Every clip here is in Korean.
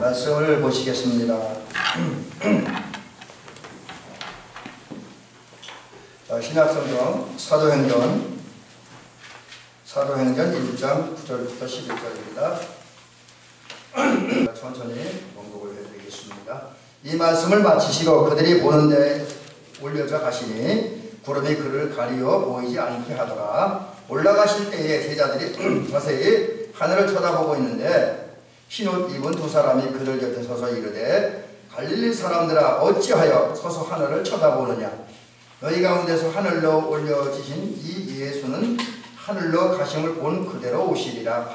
말씀을 보시겠습니다. 신약성경 사도행전 1장 9절부터 11절입니다. 천천히 봉독을 해드리겠습니다. 이 말씀을 마치시고 그들이 보는 데 올려져 가시니 구름이 그를 가리어 보이지 않게 하더라. 올라가실 때에 제자들이 자세히 하늘을 쳐다보고 있는데 흰옷 입은 두 사람이 그들 곁에 서서 이르되 갈릴리 사람들아 어찌하여 서서 하늘을 쳐다보느냐. 너희 가운데서 하늘로 올려지신 이 예수는 하늘로 가심을 본 그대로 오시리라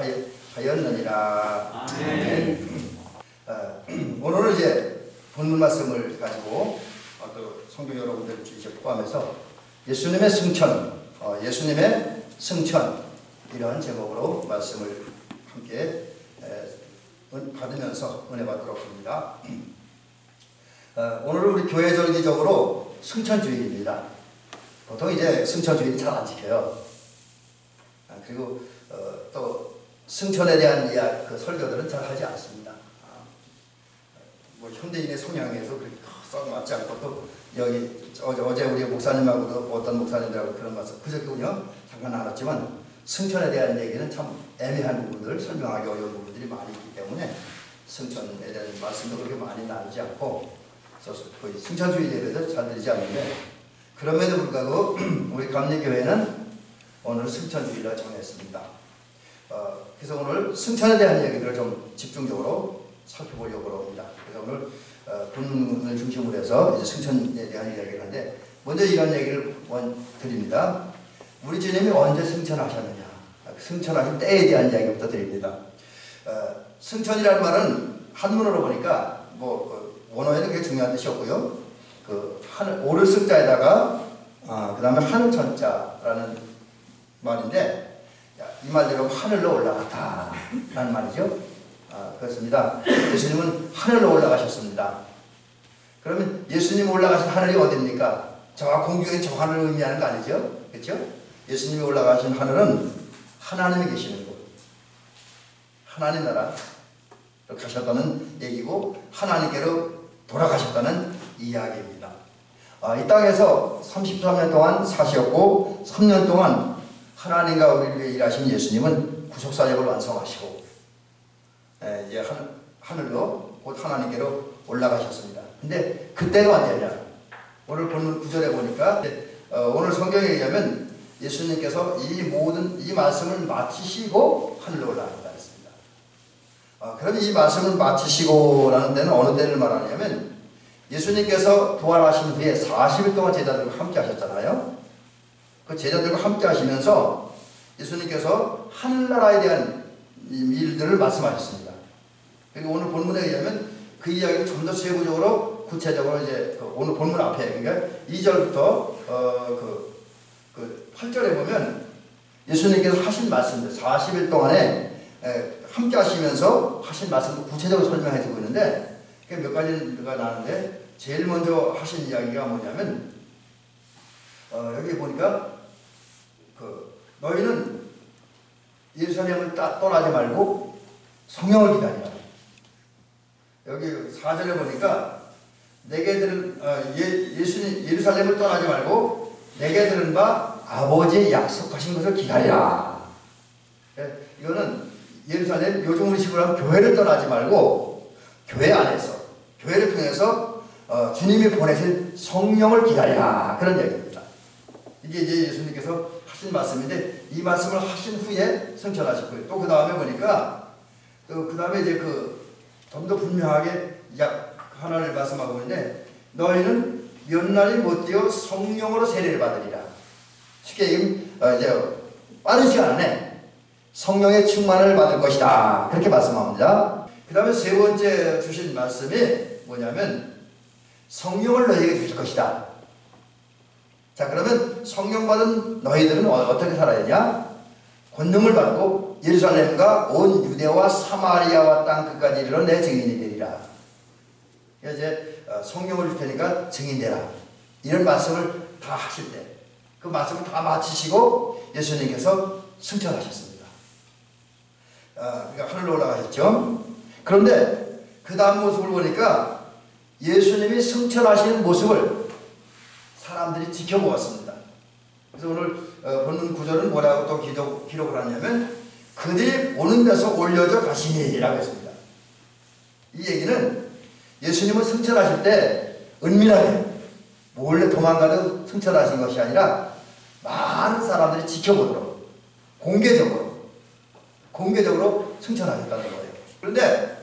하였느니라. 아멘. 오늘은 이제 본문 말씀을 가지고 또 성도 여러분들 이제 포함해서 예수님의 승천 이런 제목으로 말씀을 함께 받으면서 은혜 받도록 합니다. 오늘은 우리 교회절기적으로 승천주일입니다. 보통 이제 승천주일 잘 안 지켜요. 그리고 또 승천에 대한 그 설교들은 잘 하지 않습니다. 뭐 현대인의 성향에도 그렇게 썩 맞지 않고 또 여기 어제 우리 목사님하고도 어떤 목사님들하고 그런 말씀 그저께군요 잠깐 나눴지만 승천에 대한 얘기는 참 애매한 부분들 설명하기 어려운 부분들이 많이 있기 때문에 승천에 대한 말씀도 그렇게 많이 나누지 않고 거의 승천주의 예배도 잘 드리지 않는데 그럼에도 불구하고 우리 감리교회는 오늘 승천주일로 정했습니다. 그래서 오늘 승천에 대한 얘기를 좀 집중적으로 살펴보려고 합니다. 그래서 오늘 본문을 중심으로 해서 이제 승천에 대한 이야기를 하는데 먼저 이런 얘기를 드립니다. 우리 주님이 언제 승천하셨느냐, 승천하신 때에 대한 이야기부터 드립니다. 승천이라는 말은 한문으로 보니까 원어에는 그게 중요한 뜻이 없고요. 오를 승자에다가 그 다음에 하늘 천자라는 말인데 이 말대로 하늘로 올라갔다 라는 말이죠. 그렇습니다. 예수님은 하늘로 올라가셨습니다. 그러면 예수님 올라가신 하늘이 어디입니까? 저와 공중에 저 하늘을 의미하는 거 아니죠? 그렇죠? 예수님이 올라가신 하늘은 하나님이 계시는 곳, 하나님 나라로 가셨다는 얘기고 하나님께로 돌아가셨다는 이야기입니다. 이 땅에서 33년 동안 사셨고 3년 동안 하나님과 우리를 위해 일하신 예수님은 구속사역을 완성하시고 이제 하늘로 곧 하나님께로 올라가셨습니다. 근데 그때가 언제냐? 오늘 본문 9절에 보니까 오늘 성경에 의하면 예수님께서 이 말씀을 마치시고 하늘로 올라간다 했습니다. 그럼 이 말씀을 마치시고라는 데는 어느 때를 말하냐면 예수님께서 부활하신 후에 40일 동안 제자들과 함께 하셨잖아요. 그 제자들과 함께 하시면서 예수님께서 하늘나라에 대한 일들을 말씀하셨습니다. 그리고 오늘 본문에 의하면 그 이야기를 좀 더 세부적으로 구체적으로 이제 오늘 본문 앞에 그러니까 2절부터 8절에 보면 예수님께서 하신 말씀들 40일 동안에 함께 하시면서 하신 말씀을 구체적으로 설명해 주고 있는데 몇 가지가 나는데 제일 먼저 하신 이야기가 뭐냐면 여기 보니까 너희는 예루살렘을 떠나지 말고 성령을 기다리라. 여기 4절에 보니까 내게 들은 예수님 예루살렘을 떠나지 말고 내게 들은 바 아버지의 약속하신 것을 기다리라. 이거는 예루살렘 요즘 우리 식으로 하면 교회를 떠나지 말고 교회 안에서 교회를 통해서 주님이 보내신 성령을 기다리라 그런 얘기입니다. 이게 이제 예수님께서 하신 말씀인데 이 말씀을 하신 후에 승천하셨고요. 또 그 다음에 보니까 그 다음에 이제 좀 더 분명하게 하나를 말씀하고 있는데 너희는 몇 날이 못 되어 성령으로 세례를 받으리라. 쉽게 얘기하면 이제 빠른 시간 안에 성령의 충만을 받을 것이다. 그렇게 말씀합니다. 그 다음에 세 번째 주신 말씀이 뭐냐면 성령을 너희에게 주실 것이다. 자, 그러면 성령 받은 너희들은 어떻게 살아야 되냐? 권능을 받고 예루살렘과 온 유대와 사마리아와 땅 끝까지 이르러 내 증인이 되리라. 이제 성령을 줄 테니까 증인되라. 이런 말씀을 다 하실 때 그 말씀을 다 마치시고 예수님께서 승천하셨습니다. 그러니까 하늘로 올라가셨죠. 그런데 그 다음 모습을 보니까 예수님이 승천하시는 모습을 사람들이 지켜보았습니다. 그래서 오늘 본문 구절은 뭐라고 또 기록을 하냐면 그들이 오는 데서 올려져 가시니라고 했습니다. 이 얘기는 예수님은 승천하실 때 은밀하게 몰래 도망가도 승천하신 것이 아니라 많은 사람들이 지켜보도록 공개적으로 승천하셨다는 거예요. 그런데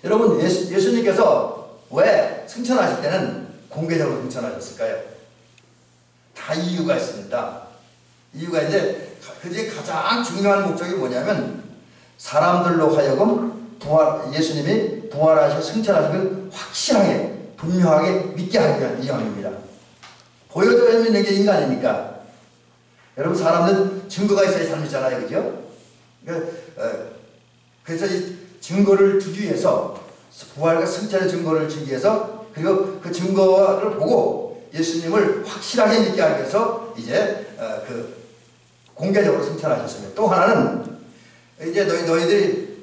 여러분 예수님께서 왜 승천하실 때는 공개적으로 승천하셨을까요? 다 이유가 있습니다. 이유가 이제 그중에 가장 중요한 목적이 뭐냐면 사람들로 하여금 예수님이 부활하시고 승천하시고 확실하게 분명하게 믿게 하기 위한 이유입니다. 보여줘야 믿는 게 인간이니까. 여러분 사람은 증거가 있어야 잘 믿잖아요, 그죠? 그래서 이 증거를 주기 위해서 부활과 승천의 증거를 주기 위해서 그리고 그 증거를 보고 예수님을 확실하게 믿게 하기 위해서 이제 공개적으로 승천하셨습니다. 또 하나는 이제 너희들이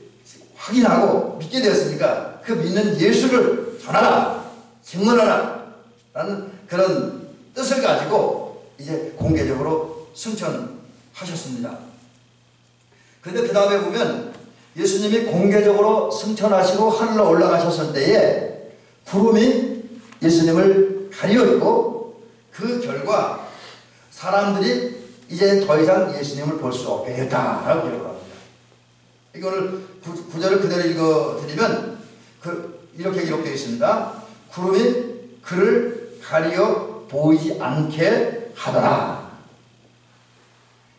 확인하고 믿게 되었으니까 그 믿는 예수를 전하라, 증언하라 라는 그런 뜻을 가지고 이제 공개적으로 승천하셨습니다. 그런데 그 다음에 보면 예수님이 공개적으로 승천하시고 하늘로 올라가셨을 때에 구름이 예수님을 가리었고 그 결과 사람들이 이제 더 이상 예수님을 볼 수 없게 됐다라고 기록을 합니다. 이거 오늘 구절을 그대로 읽어드리면 이렇게 기록되어 있습니다. 구름이 그를 가리어 보이지 않게 하더라.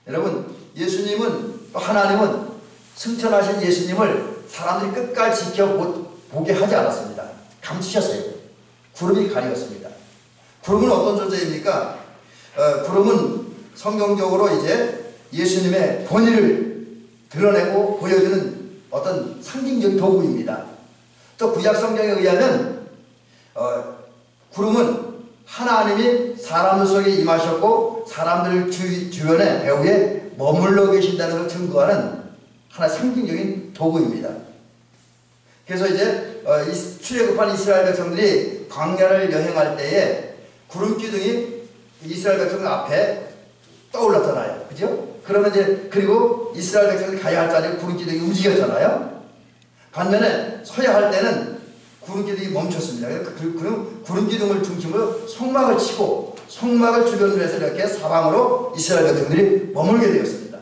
여러분 예수님은 또 하나님은 승천하신 예수님을 사람들이 끝까지 지켜보게 하지 않았습니다. 감추셨어요. 구름이 가리었습니다. 구름은 어떤 존재입니까? 구름은 성경적으로 이제 예수님의 권위를 드러내고 보여주는 어떤 상징적인 도구입니다. 또 구약 성경에 의하면 구름은 하나님이 사람들 속에 임하셨고 사람들 주변에 배후에 머물러 계신다는 걸 증거하는 하나의 상징적인 도구입니다. 그래서 이제 출애굽한 이스라엘 백성들이 광야를 여행할 때에 구름 기둥이 이스라엘 백성들 앞에 떠올랐잖아요. 그죠? 그러면 이제 그리고 이스라엘 백성들이 가야 할 자리에 구름 기둥이 움직였잖아요. 반면에 서야 할 때는 구름 기둥이 멈췄습니다. 그리고 구름 기둥을 중심으로 성막을 치고 성막을 주변으로 해서 이렇게 사방으로 이스라엘 백성들이 머물게 되었습니다.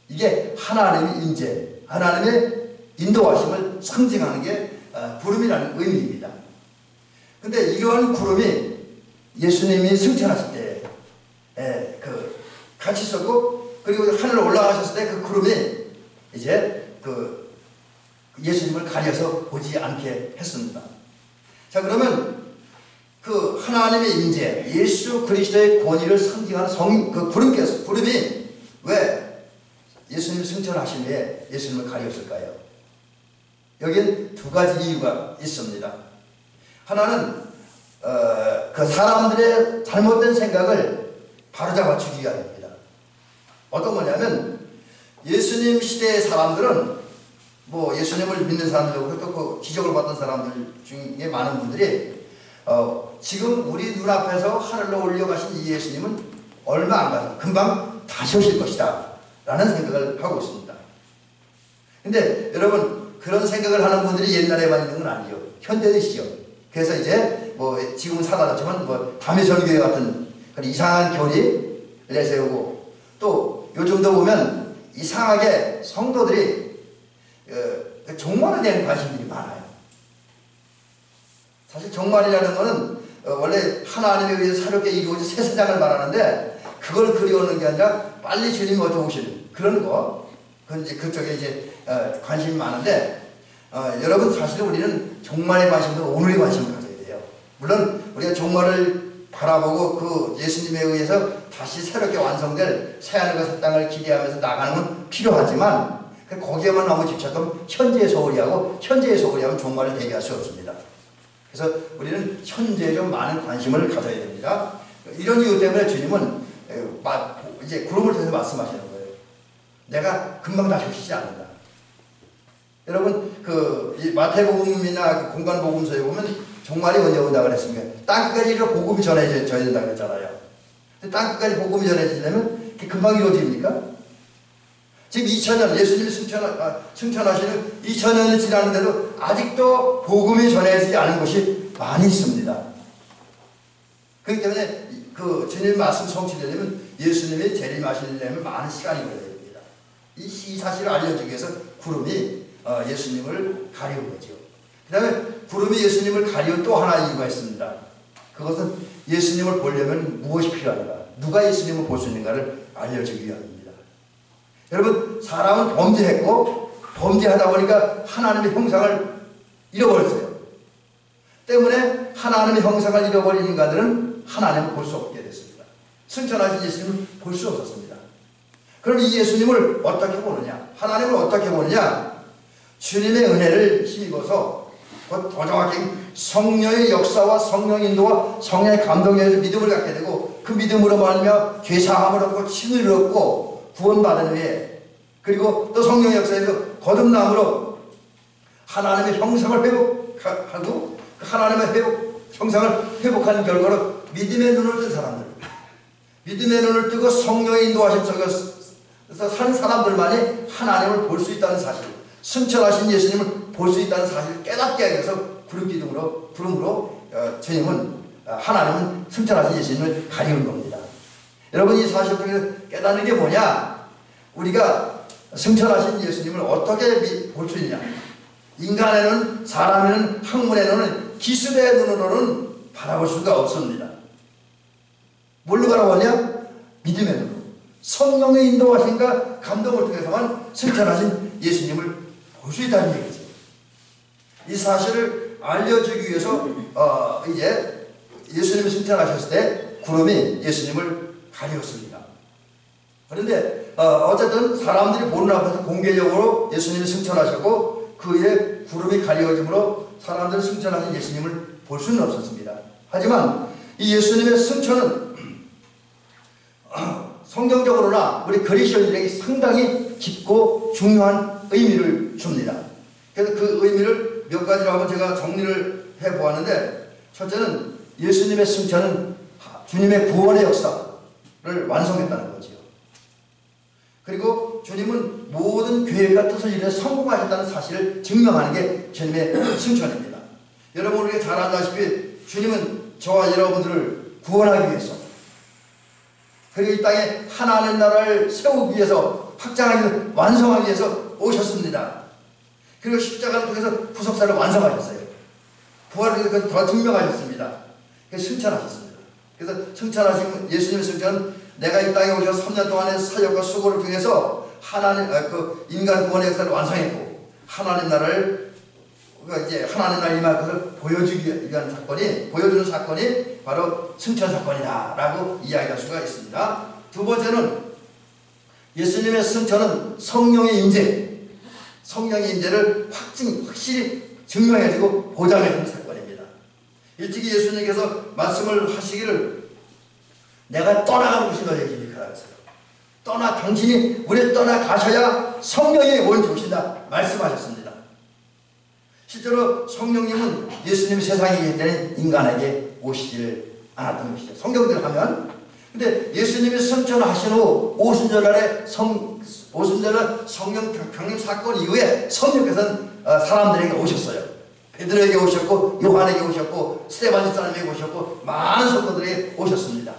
이게 하나님의 인재, 하나님의 인도하심을 상징하는 게 구름이라는 의미입니다. 근데 이러한 구름이 예수님이 승천하실 때 같이 있었고 그리고 하늘로 올라가셨을 때 그 구름이 이제 예수님을 가려서 보지 않게 했습니다. 자, 그러면 그 하나님의 인재, 예수 그리스도의 권위를 상징하는 구름이 왜 예수님 승천하신 후에 예수님을 가렸을까요? 여기엔 두 가지 이유가 있습니다. 하나는 그 사람들의 잘못된 생각을 바로잡아 주기 위함입니다. 어떤 거냐면 예수님 시대의 사람들은 예수님을 믿는 사람들이고 또 그 기적을 받던 사람들 중에 많은 분들이 지금 우리 눈앞에서 하늘로 올려가신 이 예수님은 얼마 안 가서 금방 다시 오실 것이다 라는 생각을 하고 있습니다. 근데 여러분 그런 생각을 하는 분들이 옛날에만 있는 건 아니죠. 현대이시죠. 그래서 이제 지금은 사라졌지만 다미선교회 같은 그런 이상한 교리를 내세우고 또 요즘도 보면 이상하게 성도들이 종말에 대한 관심들이 많아요. 사실 종말이라는 것은 원래 하나님에 의해서 새롭게 이루어진 새 세상을 말하는데 그걸 그리워하는 게 아니라 빨리 주님이 어디 오시는 그런 거. 그건 이제 그쪽에 이제 관심이 많은데 여러분 사실은 우리는 종말에 관심보다 오늘에 관심을 가져야 돼요. 물론 우리가 종말을 바라보고 그 예수님에 의해서 다시 새롭게 완성될 새하늘과 새 땅을 기대하면서 나가는 건 필요하지만 거기에만 너무 집착하면 현재의 소홀히하면 종말을 대비할 수 없습니다. 그래서 우리는 현재에 좀 많은 관심을 가져야 됩니다. 이런 이유 때문에 주님은 이제 구름을 통해서 말씀하시는 거예요. 내가 금방 다시 오시지 않는다. 여러분 이 마태복음이나 그 공간복음서에 보면 종말이 언제 온다고 그랬습니까? 땅끝까지 이렇게 복음이 전해져야 된다고 그랬잖아요. 근데 땅끝까지 복음이 전해지려면 그게 금방 이루어집니까? 지금 2000년 예수님이 승천하시는 2000년이 지났는데도 아직도 복음이 전해지지 않은 곳이 많이 있습니다. 그렇기 때문에 그 주님 말씀 성취되려면 예수님이 재림하시려면 많은 시간이 걸려야 됩니다. 이 사실을 알려주기 위해서 구름이 예수님을 가리운 거죠. 그 다음에 구름이 예수님을 가리운 또 하나의 이유가 있습니다. 그것은 예수님을 보려면 무엇이 필요한가, 누가 예수님을 볼 수 있는가를 알려주기 위함입니다. 여러분, 사람은 범죄했고 범죄하다 보니까 하나님의 형상을 잃어버렸어요. 때문에 하나님의 형상을 잃어버린 인간들은 하나님을 볼 수 없게 됐습니다. 승천하신 예수님을 볼 수 없었습니다. 그럼 이 예수님을 어떻게 보느냐, 하나님을 어떻게 보느냐, 주님의 은혜를 힘입어서 더 정확히 성령의 역사와 성령 인도와 성령의 감동에 의해서 믿음을 갖게 되고, 그 믿음으로 말미암아 죄사함을 얻고 칭을 얻고 구원받은 후에, 그리고 또 성령의 역사에서 거듭남으로 하나님의 형상을 회복하고 그 하나님의 형상을 회복한 결과로 믿음의 눈을 뜬 사람들, 믿음의 눈을 뜨고 성령의 인도하심 속에서 산 사람들만이 하나님을 볼 수 있다는 사실, 승천하신 예수님을 볼 수 있다는 사실을 깨닫게 하기 위해서 구름으로 하나님은 승천하신 예수님을 가리운 겁니다. 여러분, 이 사실 통해서 깨닫는 게 뭐냐? 우리가 승천하신 예수님을 어떻게 볼 수 있냐? 인간의 눈, 사람의 눈, 학문의 눈은, 기술의 눈으로는 바라볼 수가 없습니다. 뭘로 바라보냐? 믿음의 눈으로, 성령의 인도하심과 감동을 통해서만 승천하신 예수님을 볼 수 있다는 얘기죠. 이 사실을 알려주기 위해서 이제 예수님이 승천하셨을 때 구름이 예수님을 가리웠습니다. 그런데 어쨌든 사람들이 보는 앞에서 공개적으로 예수님이 승천하셨고, 그의 구름이 가리워짐으로 사람들은 승천하신 예수님을 볼 수는 없었습니다. 하지만 이 예수님의 승천은 성경적으로나 우리 그리스도인들에게 상당히 깊고 중요한 의미를 줍니다. 그래서 그 의미를 몇 가지로 한번 제가 정리를 해보았는데, 첫째는 예수님의 승천은 주님의 구원의 역사를 완성했다는 거죠. 그리고 주님은 모든 계획과 뜻을 이루어 성공하셨다는 사실을 증명하는 게 주님의 승천입니다. 여러분, 우리가 잘 알다시피 주님은 저와 여러분들을 구원하기 위해서, 그리고 이 땅에 하나님 나라를 세우기 위해서, 확장하기 위해서, 완성하기 위해서 오셨습니다. 그리고 십자가를 통해서 구속사를 완성하셨어요. 부활을 통해서 더 증명하셨습니다. 그래서 승천하셨습니다. 그래서 승천하신 예수님의 승천은 내가 이 땅에 오셔서 3년 동안의 사역과 수고를 통해서 인간 구원의 역사를 완성했고, 하나님 나라를 이제 하나님 나라 임할 것을 보여주기 위한 사건이, 보여주는 사건이 바로 승천 사건이다라고 이야기할 수가 있습니다. 두 번째는 예수님의 승천은 성령의 임재, 성령의 임재를 확실히 증명해주고 보장해주는 사건입니다. 일찍이 예수님께서 말씀을 하시기를 내가 떠나가는 것이 너의 길이니까 했어요. 당신이 우리 떠나가셔야 성령이 원치 오신다 말씀하셨습니다. 실제로 성령님은 예수님이 세상에 계실 때는 인간에게 오시지를 않았던 것이죠. 성경대로 하면. 근데 예수님이 승천하신 후 오순절날에 성령 강림 사건 이후에 성령께서는 사람들에게 오셨어요. 베드로에게 오셨고, 요한에게 오셨고, 스데반 집사님에게 오셨고, 많은 성도들에게 오셨습니다.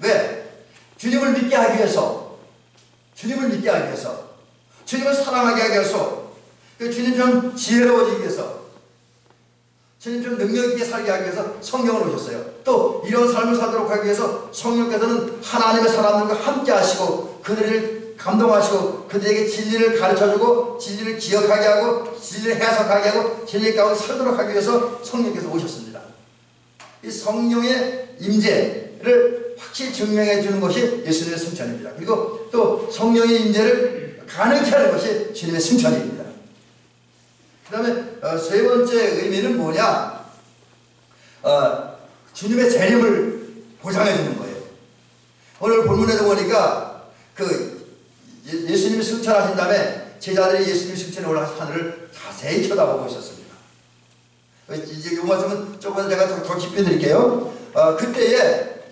왜? 주님을 믿게 하기 위해서, 주님을 사랑하게 하기 위해서, 주님처럼 지혜로워지기 위해서, 주님처럼 능력 있게 살게 하기 위해서 성령을 오셨어요. 또 이런 삶을 살도록 하기 위해서 성령께서는 하나님의 사람들과 함께 하시고, 그들을 감동하시고, 그들에게 진리를 가르쳐주고, 진리를 기억하게 하고, 진리를 해석하게 하고, 진리 가운데 살도록 하기 위해서 성령께서 오셨습니다. 이 성령의 임재를 확실히 증명해 주는 것이 예수님의 승천입니다. 그리고 또 성령의 임재를 가능케 하는 것이 주님의 승천입니다. 그 다음에 세 번째 의미는 뭐냐? 주님의 재림을 보장해 주는 거예요. 오늘 본문에도 보니까 예수님이 승천하신 다음에 제자들이 예수님 승천에 올라가서 하늘을 자세히 쳐다보고 있었습니다. 이제 이 말씀은 조금 내가 더 깊이 드릴게요. 그때에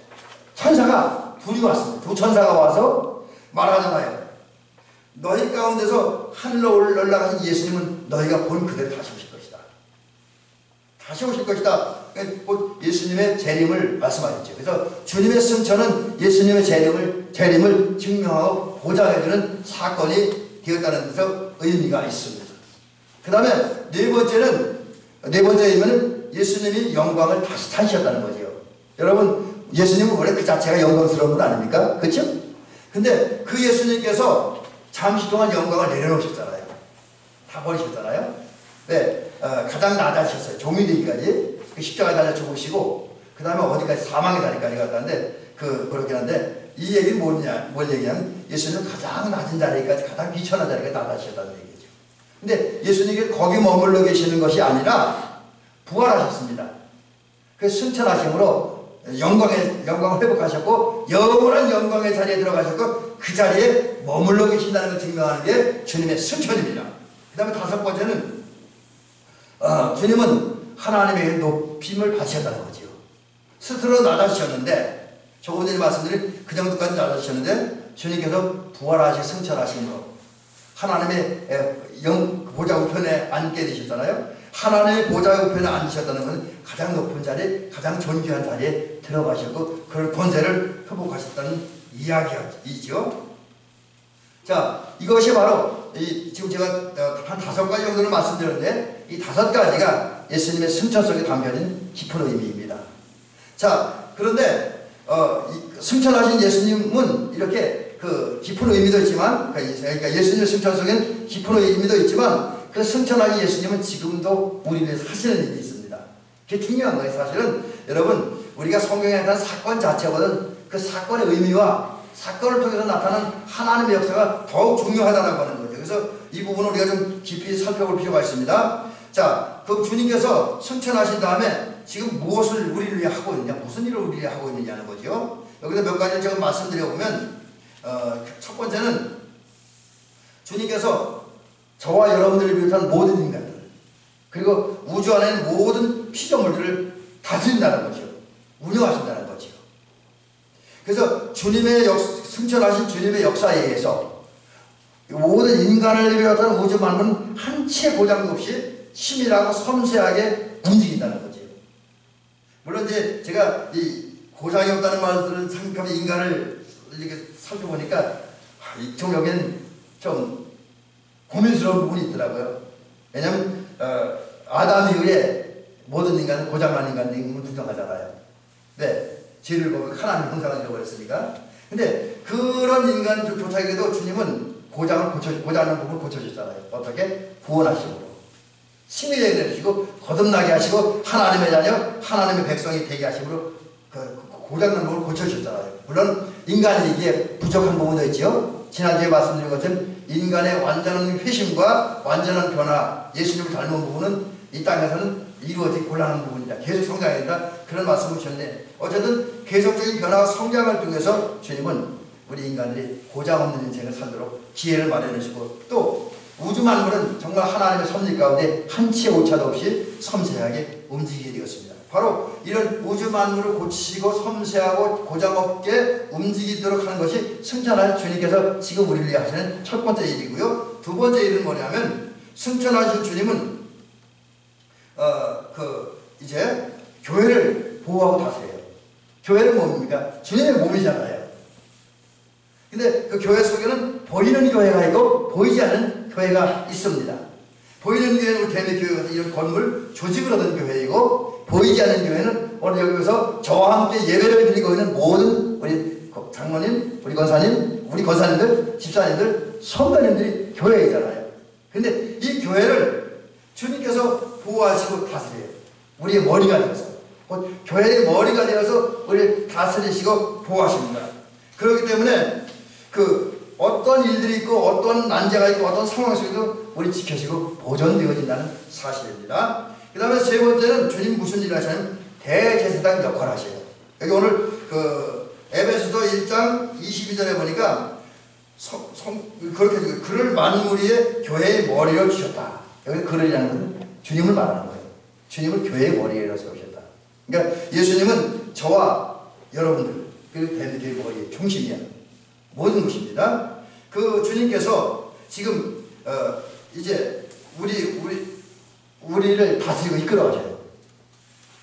천사가 둘이 왔습니다. 두 천사가 와서 말하잖아요. 너희 가운데서 하늘로 올라가신 예수님은 너희가 본 그대로 다시 오실 것이다. 다시 오실 것이다. 곧 예수님의 재림을 말씀하셨죠. 그래서 주님의 승천은 예수님의 재림을 증명하고 보장해주는 사건이 되었다는 데서 의미가 있습니다. 그 다음에 네 번째 의미는 예수님이 영광을 다시 찾으셨다는 거죠. 여러분, 예수님은 원래 그 자체가 영광스러운 분 아닙니까? 그렇죠? 근데 그 예수님께서 잠시 동안 영광을 내려놓으셨잖아요. 다 버리셨잖아요. 네, 가장 낮아지셨어요. 종이되기까지 그 십자가에 달려 죽으시고 그 다음에 어디까지 사망의 자리까지 갔다는데 그렇긴 한데 이 얘기는 뭘 얘기하면 예수님은 가장 낮은 자리까지 가장 비천한 자리까지 낮아지셨다는 얘기죠. 근데 예수님이 거기 머물러 계시는 것이 아니라 부활하셨습니다. 그 승천하심으로 영광을 회복하셨고 영원한 영광의 자리에 들어가셨고 그 자리에 머물러 계신다는 걸 증명하는 게 주님의 승천입니다. 그 다음에 다섯 번째는 주님은 하나님의 높임을 받으셨다는 거죠. 스스로 낮아지셨는데 조금 전에 말씀드린 그 정도까지 낮아지셨는데 주님께서 부활하시 승천하심으로 하나님의 보좌 우편에 앉게 되셨잖아요. 하나님의 보좌 우편에 앉으셨다는 것은 가장 높은 자리에 가장 존귀한 자리에 들어가셨고 그런 권세를 회복하셨다는 이야기이죠. 자, 이것이 바로 지금 제가 한 5가지 정도를 말씀드렸는데 이 5가지가 예수님의 승천 속에 담겨진 깊은 의미입니다. 자, 그런데 승천하신 예수님은 이렇게 그 깊은 의미도 있지만, 그러니까 예수님의 승천 속에는 깊은 의미도 있지만 그 승천하신 예수님은 지금도 우리를 위해서 하시는 일이 있습니다. 그게 중요한 거예요. 사실은 여러분, 우리가 성경에 나타난 사건 자체보다는 그 사건의 의미와 사건을 통해서 나타나는 하나님의 역사가 더욱 중요하다고 하는 거죠. 그래서 이 부분을 우리가 좀 깊이 살펴볼 필요가 있습니다. 자, 그 주님께서 승천하신 다음에 지금 무엇을 우리를 위해 하고 있느냐, 무슨 일을 우리를 위해 하고 있느냐는 거죠. 여기서 몇 가지를 제가 말씀드려보면 첫 번째는 주님께서 저와 여러분들을 비롯한 모든 인간들 그리고 우주 안에 있는 모든 피조물들을 다스린다는 거죠. 운영하신다는 거죠. 그래서 승천하신 주님의 역사에 의해서 모든 인간을 비롯한 우주 만물은 한 치의 보장도 없이 치밀하고 섬세하게 움직인다는 거죠. 물론 이제 제가 이 고장이 없다는 말들을 생각하면 인간을 이렇게 살펴보니까 이쪽 여기는 좀 고민스러운 부분이 있더라고요. 왜냐하면 아담 이후에 모든 인간은 고장난 인간임을 부정하잖아요. 네, 죄를 보면 하나님 형상을 잃어버렸으니까. 근데 그런 인간조차에도 주님은 고장난 부분을 고쳐주셨잖아요. 어떻게? 구원하심으로. 심의에 내리시고 거듭나게 하시고 하나님의 자녀, 하나님의 백성이 되게 하심으로 고장난 부분을 고쳐주셨잖아요. 물론 인간이 이게 부족한 부분도 있죠. 지난주에 말씀드린 것처럼 인간의 완전한 회심과 완전한 변화, 예수님을 닮은 부분은 이 땅에서는 이루어지기 곤란한 부분이다. 계속 성장해야 된다. 그런 말씀을 주셨는데 어쨌든 계속적인 변화와 성장을 통해서 주님은 우리 인간들이 고장 없는 인생을 살도록 기회를 마련해주고 또 우주 만물은 정말 하나님의 섭리 가운데 한 치의 오차도 없이 섬세하게 움직이게 되었습니다. 바로 이런 우주 만물을 고치시고 섬세하고 고장 없게 움직이도록 하는 것이 승천하신 주님께서 지금 우리를 위해 하시는 첫 번째 일이고요. 두 번째 일은 뭐냐면 승천하신 주님은 이제 교회를 보호하고 다스려요. 교회는 뭡니까? 주님의 몸이잖아요. 근데 그 교회 속에는 보이는 교회가 있고 보이지 않는 교회가 있습니다. 보이는 교회는 우리 대매교회 같은 이런 건물 조직을 얻은 교회이고 보이지 않는 교회는 오늘 여기서 저와 함께 예배를 드리고 있는 모든 우리 장로님, 우리 권사님들, 집사님들, 성도님들이 교회이잖아요. 근데 이 교회를 주님께서 보호하시고 다스려요. 우리의 머리가 되어서 교회의 머리가 되어서 우리를 다스리시고 보호하십니다. 그렇기 때문에 어떤 일들이 있고 어떤 난제가 있고 어떤 상황 속에도 우리 지켜지고 보존되어진다는 사실입니다. 그 다음에 세 번째는 주님 무슨 일을 하시냐면 대제사장 역할을 하셔요. 여기 오늘 에베소서 1장 22절에 보니까 그렇게 그를 만물 위에 교회의 머리로 주셨다. 여기 그를이라는 것은 주님을 말하는 거예요. 주님을 교회의 머리로 세우셨다. 그러니까 예수님은 저와 여러분들 그리고 대한민국의 머리의 중심이야. 모든 것입니다. 그 주님께서 지금 이제 우리를 다스리고 이끌어가셔요.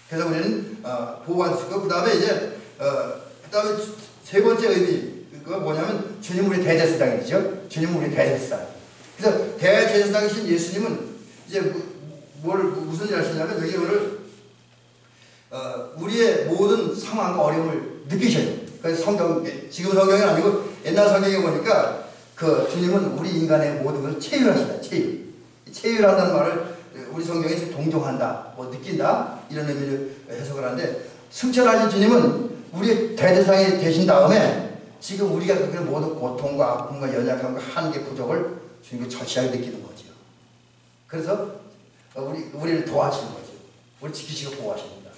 그래서 우리는 보호하시고 그 다음에 이제 그 다음에 세 번째 의미가 뭐냐면 주님 우리 대제사장이죠. 주님 우리 대제사장. 그래서 대제사장이신 예수님은 이제 무슨 일 하시냐면 여기 오늘 우리의 모든 상황과 어려움을 느끼셔요. 그래서 지금 성경이 아니고 옛날 성경에 보니까 그 주님은 우리 인간의 모든 것을 체휼하신다. 체휼한다는 말을 우리 성경에 지금 동정한다, 뭐 느낀다 이런 의미로 해석을 하는데 승천하신 주님은 우리의 대제사장이 되신 다음에 지금 우리가 겪는 모든 고통과 아픔과 연약함과 한계 부족을 주님께 절실하게 느끼는 거죠. 그래서 우리를 도와주는 거죠. 우리 지키시고 보호하십니다.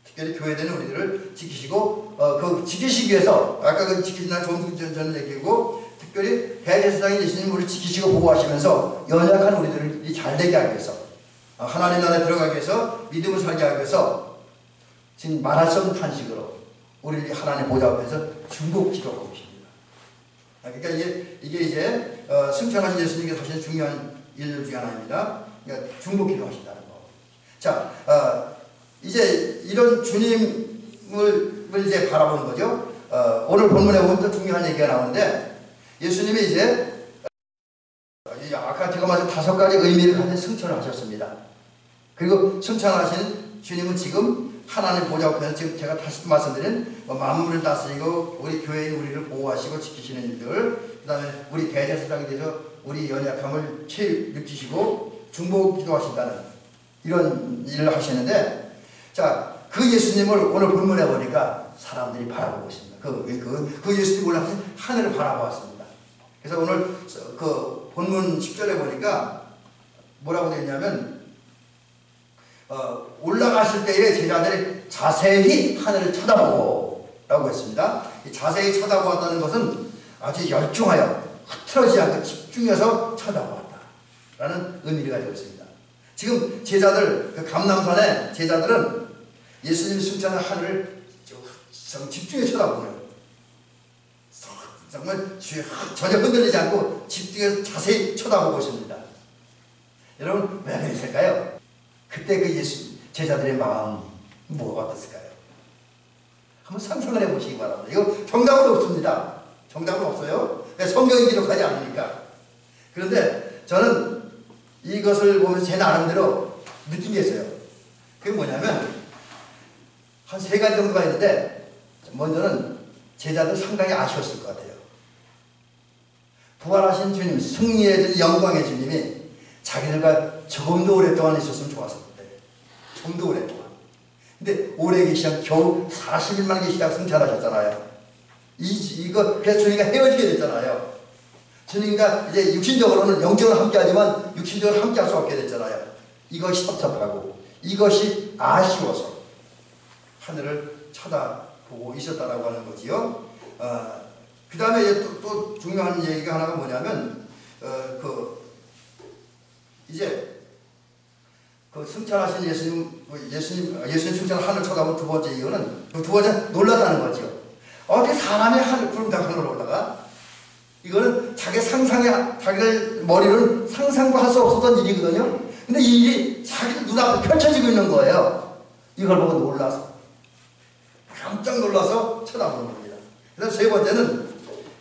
특별히 교회되는 우리들을 지키시고 그 지키시기 위해서 아까 그 지키신다는 조금 전에 얘기고 특별히 대제사장인 예수님 우리를 지키시고 보호하시면서 연약한 우리들이 잘되게 하기 위해서 하나님 나라에 들어가기 위해서 믿음을 살게 하기 위해서 지금 말할 수 없는 탄식으로 우리를 하나님 보좌 앞에서 중복 기도하고 계십니다. 그러니까 이게 이제 승천하신 예수님께서 하시는 중요한 일 중에 하나입니다. 그러니까 중복 기도하신다는 거. 자, 이제 이런 주님을 이제 바라보는 거죠. 오늘 본문에 보면 또 중요한 얘기가 나오는데 예수님이 이제 아까 제가 말한 5가지 의미를 가진 승천을 하셨습니다. 그리고 승천하신 주님은 지금 하나님 보좌 앞에서 지금 제가 다시 말씀드린 만물을 다스리고 우리 교회인 우리를 보호하시고 지키시는 일들, 그 다음에 우리 대제사장이 되셔서 우리 연약함을 느끼시고 중보 기도하신다는 이런 일을 하시는데, 자, 그 예수님을 오늘 본문에 보니까 사람들이 바라보고 있습니다. 그 예수님 올라가신 하늘을 바라보았습니다. 그래서 오늘 그 본문 10절에 보니까 뭐라고 되어 있냐면 올라가실 때에 제자들이 자세히 하늘을 쳐다보고 라고 했습니다. 자세히 쳐다보았다는 것은 아주 열중하여 흐트러지지 않고 집중해서 쳐다보았다 라는 의미를 가지고 있습니다. 지금 제자들, 그 감람산의 제자들은 예수님 승천한 하늘을 집중해서 쳐다보네요. 정말 전혀 흔들리지 않고 집중해서 자세히 쳐다보고 있습니다. 여러분 왜 그랬을까요? 그때 그 예수 제자들의 마음이 뭐가 어땠을까요? 한번 상상을 해보시기 바랍니다. 이거 정답은 없습니다. 정답은 없어요. 성경이 기록하지 않으니까. 그런데 저는 이것을 보면서 제 나름대로 느낀 게 있어요. 그게 뭐냐면 한 3가지 정도가 있는데 먼저는 제자들 상당히 아쉬웠을 것 같아요. 부활하신 주님, 승리의 주님, 영광의 주님이 자기들과 조금 더 오랫동안 있었으면 좋았을 텐데 좀 더 오랫동안. 근데 오래 계시다 겨우 40일만 계시다가 승천하셨잖아요. 이거 그래서 주님과 헤어지게 됐잖아요. 주님과 이제 육신적으로는 영적으로 함께하지만 육신적으로 함께할 수 없게 됐잖아요. 이것이 섭섭하고 이것이 아쉬워서 하늘을 쳐다보고 있었다라고 하는 거지요. 그 다음에 또 중요한 얘기가 하나가 뭐냐면 이제 그 승천하신 예수님 승천 하늘 쳐다본 두 번째 이유는 두 번째 놀랐다는 거죠. 어떻게 사람이 구름 다 하늘로 올라가? 이거는 자기들 머리로는 상상도 할 수 없었던 일이거든요. 근데 이 일이 자기 눈앞에 펼쳐지고 있는 거예요. 이걸 보고 놀라서 깜짝 놀라서 쳐다보는 겁니다. 그래서 세 번째는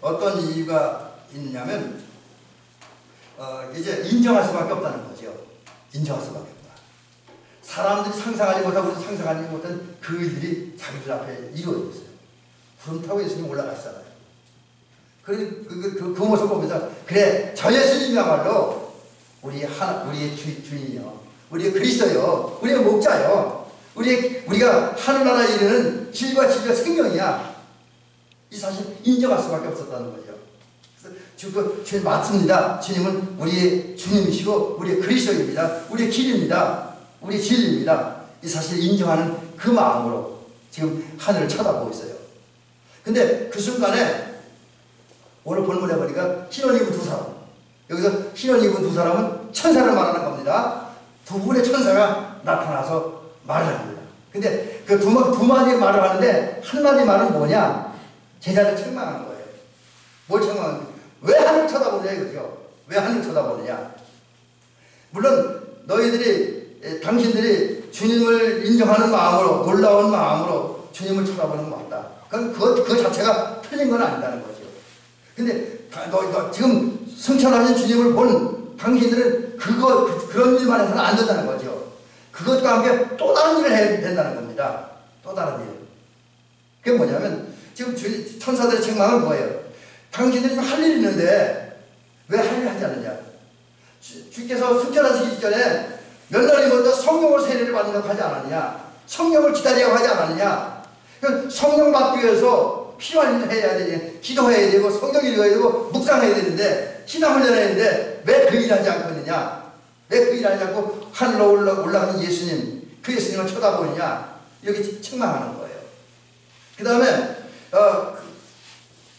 어떤 이유가 있냐면 이제 인정할 수밖에 없다는 거죠. 인정할 수밖에 없다. 사람들이 상상하지 못하고 상상하지 못한 그 일들이 자기들 앞에 이루어져 있어요. 구름 타고 예수님 올라갔잖아요. 그 모습을 보면서 그래 저 예수님이야말로 우리의 주인이요, 우리의 그리스도요, 우리의 목자요, 우리가 하늘나라에 이르는 길과 진리와 생명이야. 이 사실 인정할 수밖에 없었다는 거죠. 그래서 주님 맞습니다. 주님은 우리의 주님이시고 우리의 그리스도입니다. 우리의 길입니다. 우리의 진리입니다. 이 사실을 인정하는 그 마음으로 지금 하늘을 쳐다보고 있어요. 근데 그 순간에 오늘 본문에 보니까 흰 옷 입은 두 사람. 여기서 흰 옷 입은 두 사람은 천사를 말하는 겁니다. 두 분의 천사가 나타나서 말을 합니다. 근데 그 두 마디 말을 하는데 한 마디 말은 뭐냐? 제자를 책망하는 거예요. 뭘 책망하는 거예요? 왜 하늘 쳐다보냐 이거죠. 왜 하늘 쳐다보느냐? 물론 너희들이 당신들이 주님을 인정하는 마음으로 놀라운 마음으로 주님을 쳐다보는 거 맞다. 그 자체가 틀린 건 아니다는 거죠. 근데 너 지금 승천하신 주님을 본 당신들은 그런 일만 해서는 안 된다는 거죠. 그것과 함께 또 다른 일을 해야 된다는 겁니다. 또 다른 일. 그게 뭐냐면 지금 천사들의 책망은 뭐예요? 당신들이 할 일이 있는데 왜 할 일을 하지 않느냐? 주께서 승천하시기 전에 몇 날이 먼저 성령을 세례를 받는다고 하지 않았느냐? 성령을 기다리라고 하지 않았느냐? 성령 받기 위해서 필요한 일을 해야 되니 기도해야 되고 성경 읽어야 되고 묵상해야 되는데 신앙훈련해야 되는데 왜 그 일을 하지 않고 있느냐? 왜 그 일을 하지 않고 하늘로 올라가는 예수님, 그 예수님을 쳐다보느냐? 이렇게 책망하는 거예요. 그 다음에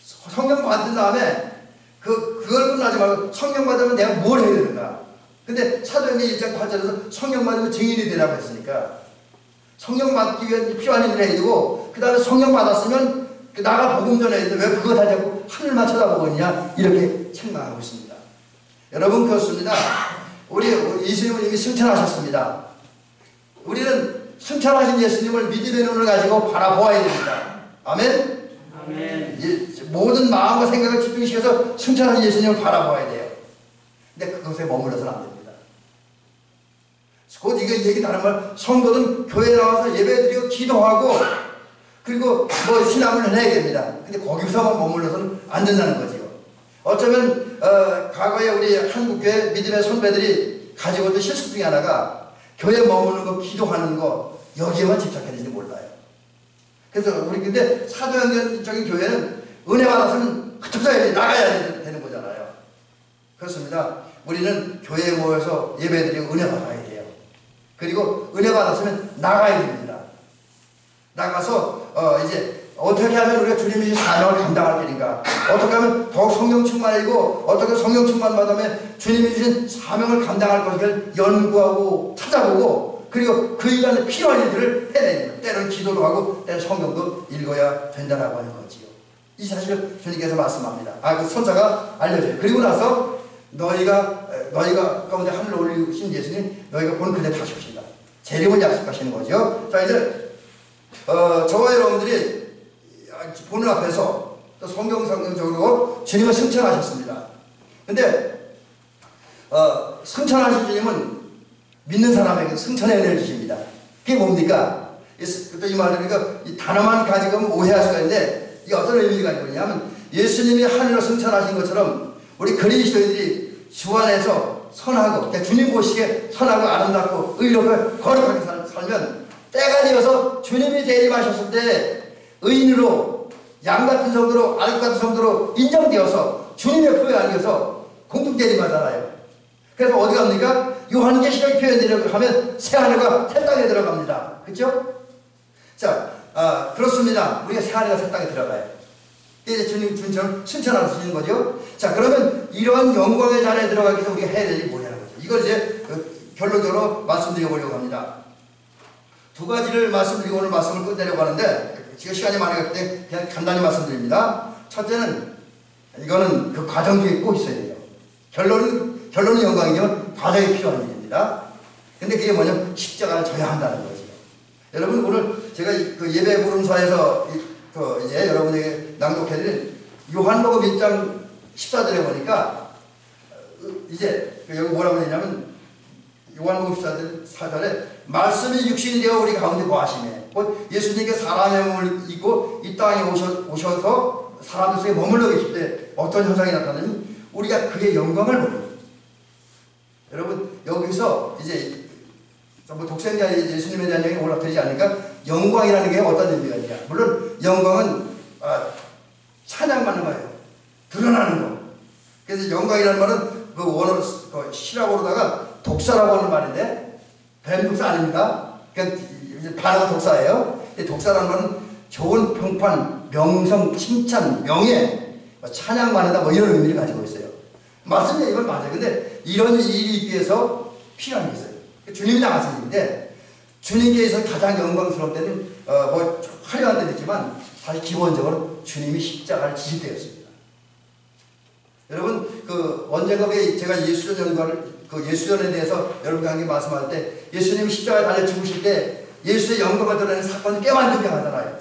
성령 받은 다음에 그걸 끝나지 말고 성령 받으면 내가 뭘 해야 되는가? 근데 사도행전 1장 8절에서 성령 받으면 증인이 되라고 했으니까 성령 받기 위해 필요한 일을 해야 되고 그 다음에 성령 받았으면 나가 복음 전해야 되는데 왜 그거 하지 않고 하늘만 쳐다보고 있냐? 이렇게 책망하고 있습니다. 여러분 그렇습니다. 우리 예수님은 이미 승천하셨습니다. 우리는 승천하신 예수님을 믿음의 눈을 가지고 바라보아야 됩니다. 아멘? 아멘. 모든 마음과 생각을 집중시켜서 승천하신 예수님을 바라보아야 돼요. 근데 그것에 머물러서는 안 됩니다. 곧 이거 얘기 다른 말, 성도는 교회에 나와서 예배드리고 기도하고 그리고 신앙을 해야 됩니다. 근데 거기서만 머물러서는 안 된다는 거지요. 어쩌면 과거에 우리 한국교회 믿음의 선배들이 가지고 있던 실수 중에 하나가 교회에 머무는 거, 기도하는 거 여기에만 집착했는지 몰라요. 그래서 우리 근데 사도행전적인 교회는 은혜 받았으면 흩어져야 나가야 되는 거잖아요. 그렇습니다. 우리는 교회에 모여서 예배드리고 은혜 받아야 돼요. 그리고 은혜 받았으면 나가야 됩니다. 나가서 이제 어떻게 하면 우리가 주님이 사명을 감당할 테니까 어떻게 하면 더욱 성령 충만이고 어떻게 성령 충만 받으면 주님이 주신 사명을 감당할 것을 연구하고 찾아보고 그리고 그 일안에 필요한 일들을 해내는 때로는 기도도 하고 때로는 성경도 읽어야 된다라고 하는 거지요. 이 사실을 주님께서 말씀합니다. 그 선자가 알려줘요. 그리고 나서 너희가 가운데 하늘로 올리신 예수님 너희가 본 그대 다시옵시다. 재림을 약속하시는 거죠. 자 이제 저와 여러분들이 보는 앞에서 또 성경적으로 주님을 승천하셨습니다. 근데 승천하신 주님은 믿는 사람에게 승천의 은혜를 주십니다. 그게 뭡니까? 이 말을 그러니까 이 단어만 가지고 오해할 수가 있는데 이게 어떤 의미가 있느냐면 예수님이 하늘로 승천하신 것처럼 우리 그리스도인들이 주 안에서 선하고 그러니까 주님 보시기에 선하고 아름답고 의롭고 거룩하게 살면 때가 되어서 주님이 재림하셨을 때 의인으로 양같은 성도로 알같은 성도로 인정되어서 주님의 표에 안겨서 공중 재림하잖아요. 그래서 어디 갑니까? 요한계시록의 표현대로 하면 새하늘과 새 땅에 들어갑니다. 그렇죠? 자, 그렇습니다. 우리가 새하늘과 새 땅에 들어가요. 이제 주님처럼 승천하시는 거죠. 자, 그러면 이러한 영광의 자리에 들어가기 위해서 우리가 해야 될 일이 뭐냐는 거죠. 이걸 이제 결론적으로 말씀드려보려고 합니다. 두 가지를 말씀드리고 오늘 말씀을 끝내려고 하는데 지금 시간이 많이 갔기 때문에 그냥 간단히 말씀드립니다. 첫째는 이거는 그 과정 중에 꼭 있어야 돼요. 결론은 영광이지만 과정이 필요한 일입니다. 근데 그게 뭐냐면 십자가를 져야 한다는 거죠. 여러분 오늘 제가 그 예배 부름사에서 이제 여러분에게 낭독해드린 요한복음 1장 14절에 보니까 이제 여기 뭐라고 되냐면 요한복음 14절에 말씀이 육신이 되어 우리 가운데 거하시네. 곧 예수님께 사람의 몸을 입고 이 땅에 오셔서 사람들 속에 머물러 계실 때 어떤 현상이 나타나면 우리가 그의 영광을 보는. 여러분 여기서 이제 독생자 예수님에 대한 얘기를 올라드리지 않으니까 영광이라는 게 어떤 의미가 있냐. 물론 영광은 찬양받는 거예요. 드러나는 거. 그래서 영광이라는 말은 그 원어로 시라고로다가 독사라고 하는 말인데 뱀독사 아닙니까? 그러니까 단어가 독사예요. 독사라는 말은 좋은 평판, 명성, 칭찬, 명예 찬양만 하다 뭐 이런 의미를 가지고 있어요. 맞습니다. 이건 맞아요. 근데 이런 일이 있기 위해서 필요한 게 있어요. 주님이 나가신 일인데 주님께서 가장 영광스러운 때는 뭐 화려한 때도 있지만 사실 기본적으로 주님이 십자가를 지실 때였습니다. 여러분 언젠가 제가 예수전 연관을 예수전에 대해서 여러분과 함께 말씀할 때 예수님이 십자가에 달려 죽으실 때 예수의 영광을 드러내는 사건이 꽤 많이 등장하잖아요.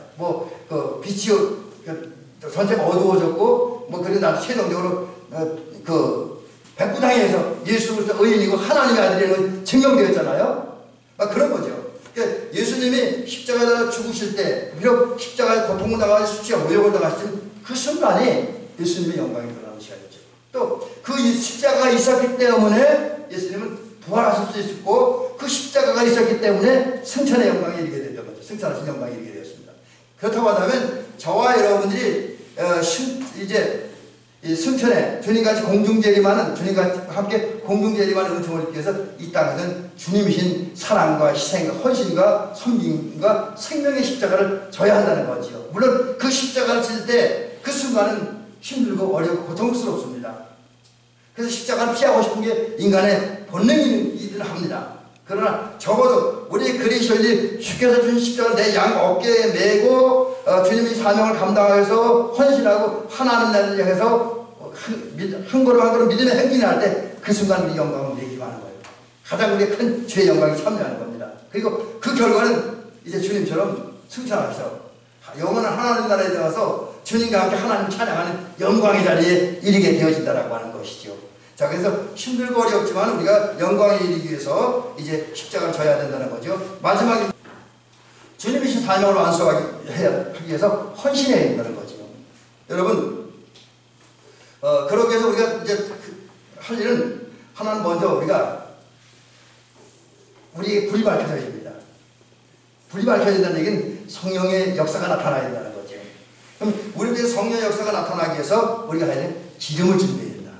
빛이 전체가 어두워졌고 그리고 나도 최종적으로 백부장에서 예수 그리스도 의인이고 하나님의 아들이라는 증명되었잖아요. 그런 거죠. 그러니까 예수님이 십자가에 죽으실 때 비록 십자가에 고통을 당하고 수치와 모욕을 당하시는 그 순간이 예수님의 영광이 드러나는 시간이죠. 또 그 십자가가 있었기 때문에 예수님은 부활하실 수 있었고 그 십자가가 있었기 때문에 승천의 영광이 이르게 됐던 거죠. 승천하신 영광이 이르게 되었습니다. 그렇다고 한다면 저와 여러분들이 이제 승천에 주님같이 공중재림하는 주님과 함께 공중재림하는 은총을 입기 위해서 이 땅에는 주님이신 사랑과 희생과 헌신과 섬김과 생명의 십자가를 져야 한다는 거지요. 물론 그 십자가를 질 때 그 순간은 힘들고 어렵고 고통스럽습니다. 그래서 십자가를 피하고 싶은 게 인간의 본능이긴 합니다. 그러나 적어도 우리 그리스도인이 주께서 주신 십자가를 내 양 어깨에 메고 주님의 사명을 감당하여서 헌신하고 하나님 나라를 향해서 한 걸음 한 걸음 믿음의 행진을 할 때 그 순간 우리 영광을 누리기로 하는 거예요. 가장 우리의 큰 주의 영광이 참여하는 겁니다. 그리고 그 결과는 이제 주님처럼 승천하셔서 영원한 하나님 나라에 들어가서 주님과 함께 하나님 찬양하는 영광의 자리에 이르게 되어진다라고 하는 것이죠. 자, 그래서 힘들고 어렵지만 우리가 영광에 이르기 위해서 이제 십자가를 져야 된다는 거죠. 마지막에 주님이신 사명을 완수하기 위해서 헌신해야 된다는 거죠. 여러분, 그러기 위해서 우리가 이제 할 일은 하나는 먼저 우리에게 불이 밝혀져야 됩니다. 불이 밝혀야 된다는 얘기는 성령의 역사가 나타나야 된다는 거죠. 그럼 우리에게 성령의 역사가 나타나기 위해서 우리가 해야 되는 기름을 준비해야 된다.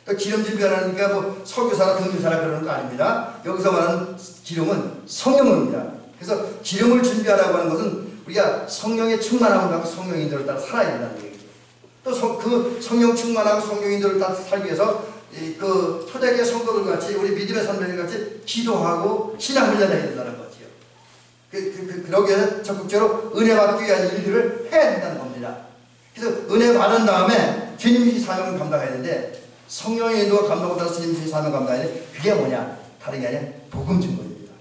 또 기름 준비하라니까 석유사나 등유사나 그러는 거 아닙니다. 여기서 말하는 기름은 성령입니다. 그래서 기름을 준비하라고 하는 것은 우리가 성령의 충만함을 갖고 성령 인도를 따라 살아야 된다는 얘기죠. 또 그 성령 충만하고 성령 인도를 따라 살기 위해서 그 초대교회 성도들 같이 우리 믿음의 선배들 같이 기도하고 신앙 훈련해야 된다는 거지요. 그러기 위해서 적극적으로 은혜 받기 위한 일들을 해야 된다는 겁니다. 그래서 은혜 받은 다음에 주님이 사명을 감당해야 되는데 성령의 인도와 감동을 따라서 주님이 사명을 감당해야 되는데 그게 뭐냐? 다른 게 아니라 복음 증거입니다.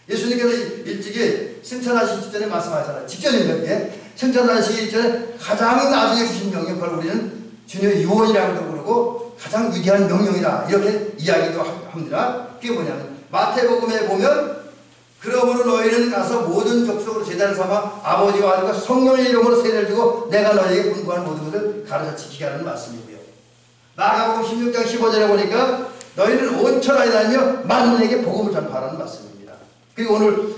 예수님께서 일찍이 승천하시기 전에 말씀하셨잖아요. 직전인데 승천하시기 전에 가장 나중에 주신 명령, 그걸 우리는 주님의 유언이라고도 부르고 가장 위대한 명령이다 이렇게 이야기도 합니다. 그게 뭐냐면 마태복음에 보면 그러므로 너희는 가서 모든 족속으로 제자를 삼아 아버지와 아들과 성령의 이름으로 세례를 주고 내가 너희에게 분부한 모든 것을 가르쳐 지키게 하는 말씀이고요. 마가복음 16장 15절에 보니까 너희는 온 천하에 다니며 만민에게 복음을 전파하라는 말씀입니다. 그리고 오늘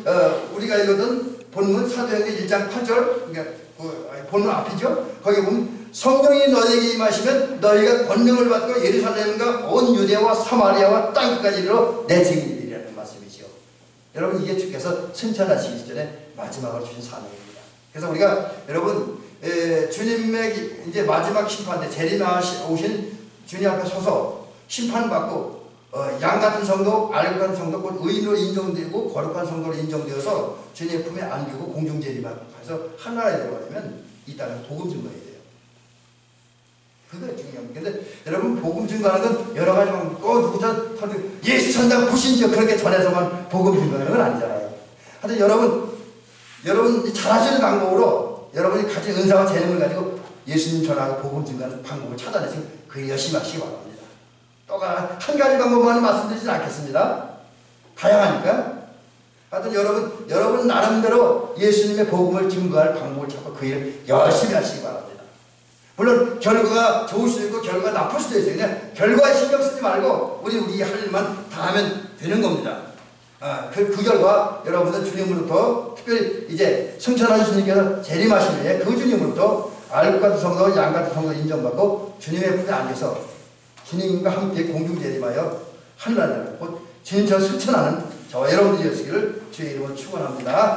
우리가 읽었던 본문 사도행전 1장 8절, 그러니까 본문 앞이죠. 거기 보면 성령이 너희에게 임하시면 너희가 권능을 받고 예루살렘과 온 유대와 사마리아와 땅끝까지 이르러 내 증인이라는 말씀이죠. 여러분, 이게 주께서 승천하시기 전에 마지막으로 주신 사명입니다. 그래서 우리가 여러분 주님의 이제 마지막 심판 때 재림하신 주님 앞에 서서 심판받고 양 같은 성도, 알 같은 성도, 곧 의인으로 인정되고 거룩한 성도로 인정되어서 주님의 품에 안기고 공중재림해서 하나에 들어가려면 이 땅은 복음 증거해야 돼요. 그게 중요합니다. 근데 여러분, 복음 증거하는 건 여러 가지 방법, 누구든 예수 천당 부신지어 그렇게 전해서만 복음 증거하는 건 아니잖아요. 하여튼 여러분 잘하시는 방법으로 여러분이 가진 은사와 재능을 가지고 예수님 전하고 복음 증거하는 방법을 찾아내시면 그 열심히 하시기 바랍니다. 또 한 가지 방법만 말씀드리진 않겠습니다. 다양하니까. 하여튼 여러분 나름대로 예수님의 복음을 증거할 방법을 찾고 그 일을 열심히 하시기 바랍니다. 물론 결과가 좋을 수도 있고 결과가 나쁠 수도 있어요. 그냥 결과에 신경 쓰지 말고 우리 할 일만 다 하면 되는 겁니다. 그 결과 여러분은 주님으로부터 특별히 이제 승천하신 주님께서 재림하시는 그 주님으로부터 알 같은 성도, 양 같은 성도 인정받고 주님의 품에 안겨서 주님과 함께 공중재림하여 하늘나라를 곧 주님처럼 승천하는 저와 여러분들이 되시기를 주의 이름으로 축원합니다.